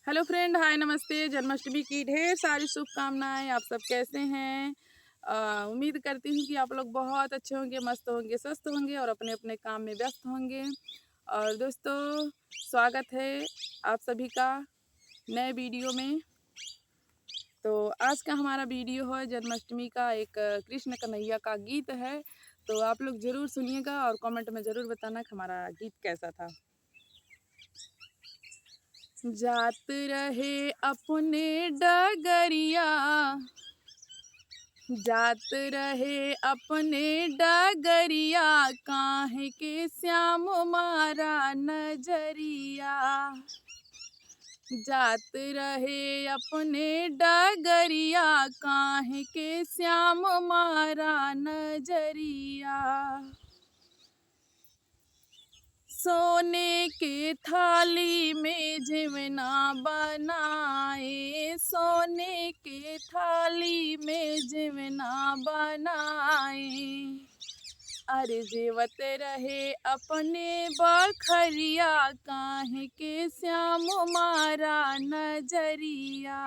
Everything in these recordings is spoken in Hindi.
हेलो फ्रेंड, हाय, नमस्ते। जन्माष्टमी की ढेर सारी शुभकामनाएं। आप सब कैसे हैं? उम्मीद करती हूँ कि आप लोग बहुत अच्छे होंगे, मस्त होंगे, स्वस्थ होंगे और अपने अपने काम में व्यस्त होंगे। और दोस्तों, स्वागत है आप सभी का नए वीडियो में। तो आज का हमारा वीडियो है जन्माष्टमी का, एक कृष्ण कन्हैया का गीत है। तो आप लोग ज़रूर सुनिएगा और कमेंट में ज़रूर बताना कि हमारा गीत कैसा था। जात रहे अपने डगरिया, जात रहे अपने डगरिया, काहे के श्याम मारा नजरिया। जात रहे अपने डगरिया, काहे के श्याम मारा नजरिया। सोने के थाली में जिवना बनाए, सोने के थाली में जिवना बनाए। अरे जेवत रहे अपने बखरिया, काहे के श्याम मारा नजरिया।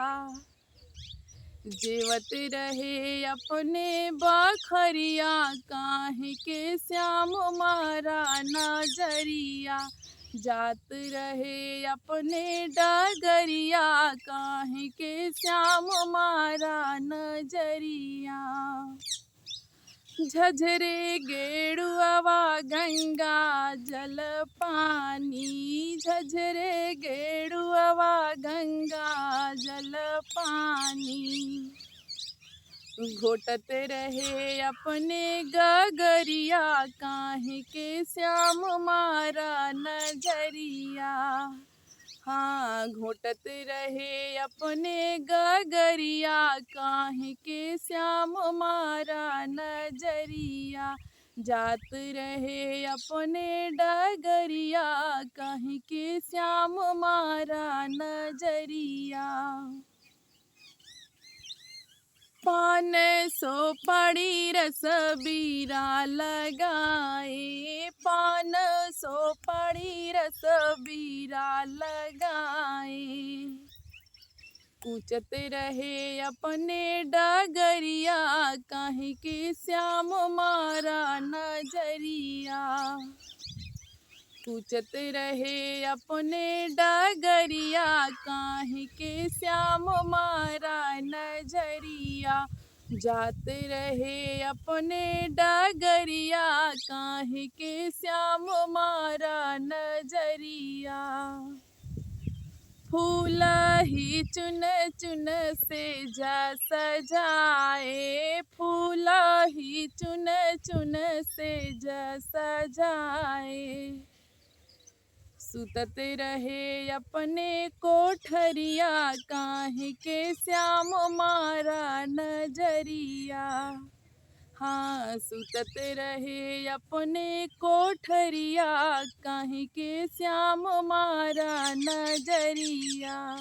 जेवत रहे अपने बखरिया, काहे के श्याम मारा नजरिया। जात रहे अपने डगरिया, काहे के श्याम मारा नजरिया। झझरे गेड़ुआवा गंगा जल पानी, झझरे गेड़ुआवा गंगा जल पानी। घोटत रहे अपने गगरिया, काहे के श्याम मारा नजरिया। हाँ, घोटत रहे अपने गगरिया, काहे के श्याम मारा नजरिया। जात रहे अपने डगरिया, काहे के श्याम मारा नजरिया। पान सो पड़ी रस बीरा लगाए, पान सो पड़ी रस बीरा लगाए। कूचत रहे अपने डगरिया, काहे के श्याम मारा नजरिया। कूचत रहे अपने डगरिया, काहे के श्याम मारा नजरिया। जात रहे अपने डगरिया, काहे के श्याम मारा नजरिया। फूल ही चुन चुन से जा सजाए, फूल ही चुन चुन से जा सजाए। सुतत रहे अपने कोठरिया, काहे के श्याम मारा नजरिया। हाँ, सुतत रहे अपने कोठरिया, काहे के श्याम मारा नजरिया।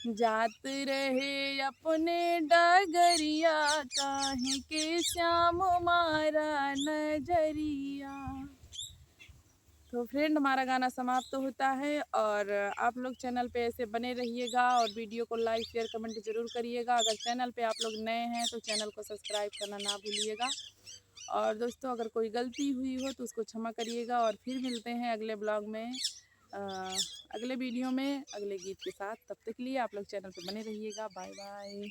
जात रहे अपने डगरिया, काहे के श्याम मारा नजरिया। तो फ्रेंड, हमारा गाना समाप्त होता है और आप लोग चैनल पे ऐसे बने रहिएगा और वीडियो को लाइक शेयर कमेंट ज़रूर करिएगा। अगर चैनल पे आप लोग नए हैं तो चैनल को सब्सक्राइब करना ना भूलिएगा। और दोस्तों, अगर कोई गलती हुई हो तो उसको क्षमा करिएगा। और फिर मिलते हैं अगले ब्लॉग में, अगले वीडियो में, अगले गीत के साथ। तब तक के लिए आप लोग चैनल पे बने रहिएगा। Bye bye.